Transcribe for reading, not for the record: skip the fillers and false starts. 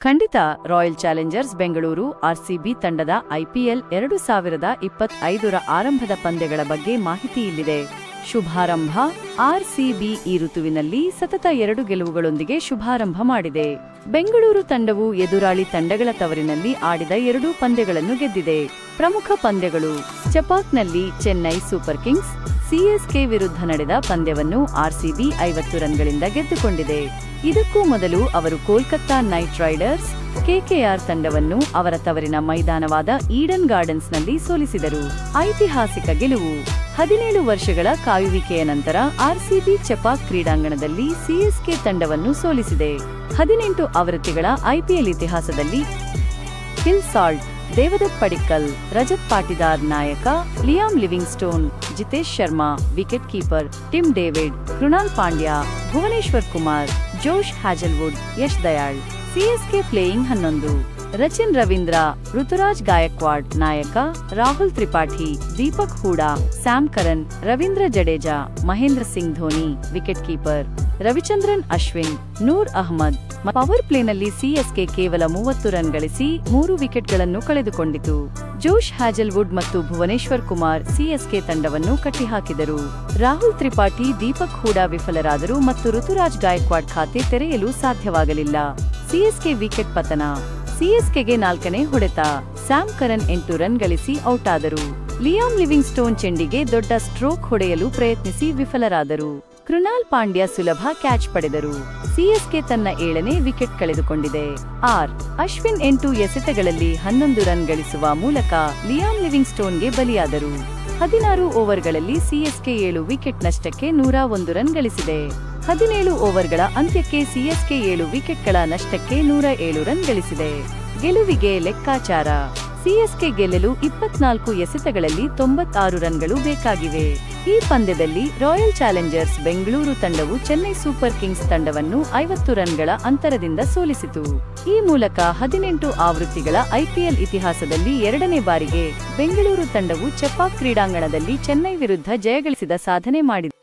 ಖಂಡಿತ. Royal Challengers Bengaluru RCB ತಂಡದ IPL 2025ರ ಆರಂಭದ ಪಂದ್ಯಗಳ ಬಗ್ಗೆ ಮಾಹಿತಿ ಇಲ್ಲಿದೆ. ಶುಭಾರಂಭ. ಆರ್ಸಿಬಿ ಈ ಋತುವಿನಲ್ಲಿ ಸತತ 2 ಗೆಲುವುಗಳೊಂದಿಗೆ ಶುಭಾರಂಭ ಮಾಡಿದೆ. ಬೆಂಗಳೂರು ತಂಡವು ಎದುರಾಳಿ ತಂಡಗಳ ತವರಿನಲ್ಲಿ ಆಡಿದ 2 ಪಂದ್ಯಗಳನ್ನು ಗೆದ್ದಿದೆ. ಪ್ರಮುಖ ಪಂದ್ಯಗಳು: ಚೆಪಾಕ್ನಲ್ಲಿ ಚೆನ್ನೈ ಸೂಪರ್ ಕಿಂಗ್ಸ್ ಸಿಎಸ್ಕೆ ವಿರುದ್ಧ ನಡೆದ ಪಂದ್ಯವನ್ನು ಆರ್ಸಿಬಿ 50 ರನ್ಗಳಿಂದ ಗೆದ್ದುಕೊಂಡಿದೆ. ಇದಕ್ಕೂ ಮೊದಲು ಅವರು ಕೋಲ್ಕತ್ತಾ ನೈಟ್ ರೈಡರ್ಸ್ ಕೆಕೆಆರ್ ತಂಡವನ್ನು ಅವರ ತವರಿನ ಮೈದಾನವಾದ ಈಡನ್ ಗಾರ್ಡನ್ಸ್ನಲ್ಲಿ ಸೋಲಿಸಿದರು. ಐತಿಹಾಸಿಕ ಗೆಲುವು. 17 ವರ್ಷಗಳ ಕಾಯುವಿಕೆಯ ನಂತರ ಆರ್ಸಿಬಿ ಚೆಪಾಕ್ ಕ್ರೀಡಾಂಗಣದಲ್ಲಿ ಸಿಎಸ್ಕೆ ತಂಡವನ್ನು ಸೋಲಿಸಿದೆ. 18 ಆವೃತ್ತಿಗಳ ಐಪಿಎಲ್ ಇತಿಹಾಸದಲ್ಲಿ ಹಿಲ್ ಸಾಲ್ಟ್, ದೇವದತ್ ಪಡಿಕ್ಕಲ್, ರಜತ್ ಪಾಟಿದಾರ್ ನಾಯಕ, Liam Livingstone, Jitesh Sharma wicket keeper, Tim David, Krunal Pandya, Bhuvneshwar Kumar, Josh Hazlewood, Yash Dayal. CSK playing 11: Rachin Ravindra, Ruturaj Gaikwad ನಾಯಕ, Rahul Tripathi, Deepak Hooda, Sam Curran, Ravindra Jadeja, Mahendra Singh Dhoni wicket keeper, Ravichandran Ashwin, Noor Ahmad. Power ಪ್ಲೇನಲ್ಲಿ ಸಿಎಸ್ಕೆ ಕೇವಲ 30 ರನ್ ಗಳಿಸಿ 3 ವಿಕೆಟ್ಗಳನ್ನು ಕಳೆದುಕೊಂಡಿತು. ಜೋಶ್ ಹ್ಯಾಜಲ್ವುಡ್ ಮತ್ತು ಭುವನೇಶ್ವರ್ ಕುಮಾರ್ ಸಿಎಸ್ಕೆ ತಂಡವನ್ನು ಕಟ್ಟಿಹಾಕಿದರು. ರಾಹುಲ್ ತ್ರಿಪಾಠಿ, ದೀಪಕ್ ಹೂಡಾ ವಿಫಲರಾದರು ಮತ್ತು ಋತುರಾಜ್ ಗಾಯಕ್ವಾಡ್ ಖಾತೆ ತೆರೆಯಲು ಸಾಧ್ಯವಾಗಲಿಲ್ಲ. ಸಿಎಸ್ಕೆ ವಿಕೆಟ್ ಪತನ. ಸಿಎಸ್ಕೆಗೆ 4ನೇ ಹೊಡೆತ. ಸ್ಯಾಮ್ ಕರನ್ 8 ರನ್ ಗಳಿಸಿ ಔಟ್ ಆದರು. ಲಿಯಾಮ್ ಲಿವಿಂಗ್ಸ್ಟೋನ್ ಚೆಂಡಿಗೆ ದೊಡ್ಡ ಸ್ಟ್ರೋಕ್ ಹೊಡೆಯಲು ಪ್ರಯತ್ನಿಸಿ ವಿಫಲರಾದರು. ಕೃಣಾಲ್ ಪಾಂಡ್ಯ ಸುಲಭ ಕ್ಯಾಚ್ ಪಡೆದರು. ಸಿಎಸ್ಕೆ ತನ್ನ 7ನೇ ವಿಕೆಟ್ ಕಳೆದುಕೊಂಡಿದೆ. ಅಶ್ವಿನ್ 8 ಎಸೆತಗಳಲ್ಲಿ 11 ರನ್ ಗಳಿಸುವ ಮೂಲಕ ಲಿಯಾಮ್ ಲಿವಿಂಗ್ಸ್ಟೋನ್ಗೆ ಬಲಿಯಾದರು. 16 ಓವರ್ಗಳಲ್ಲಿ ಸಿಎಸ್ಕೆ 7 ವಿಕೆಟ್ ನಷ್ಟಕ್ಕೆ 101 ರನ್ ಗಳಿಸಿದೆ. 17 ಓವರ್ಗಳ ಅಂತ್ಯಕ್ಕೆ ಸಿಎಸ್ಕೆ 7 ವಿಕೆಟ್ಗಳ ನಷ್ಟಕ್ಕೆ 107 ರನ್ ಗಳಿಸಿದೆ. ಗೆಲುವಿಗೆ ಲೆಕ್ಕಾಚಾರ. ಸಿಎಸ್ಕೆ ಗೆಲ್ಲಲು 24 ಎಸೆತಗಳಲ್ಲಿ 96 ರನ್ಗಳು ಬೇಕಾಗಿವೆ. ಈ ಪಂದ್ಯದಲ್ಲಿ ರಾಯಲ್ ಚಾಲೆಂಜರ್ಸ್ ಬೆಂಗಳೂರು ತಂಡವು ಚೆನ್ನೈ ಸೂಪರ್ ಕಿಂಗ್ಸ್ ತಂಡವನ್ನು 50 ರನ್ಗಳ ಅಂತರದಿಂದ ಸೋಲಿಸಿತು. ಈ ಮೂಲಕ 18 ಆವೃತ್ತಿಗಳ ಐಪಿಎಲ್ ಇತಿಹಾಸದಲ್ಲಿ 2ನೇ ಬಾರಿಗೆ ಬೆಂಗಳೂರು ತಂಡವು ಚೆಪಾಕ್ ಕ್ರೀಡಾಂಗಣದಲ್ಲಿ ಚೆನ್ನೈ ವಿರುದ್ಧ ಜಯಗಳಿಸಿದ ಸಾಧನೆ ಮಾಡಿದೆ.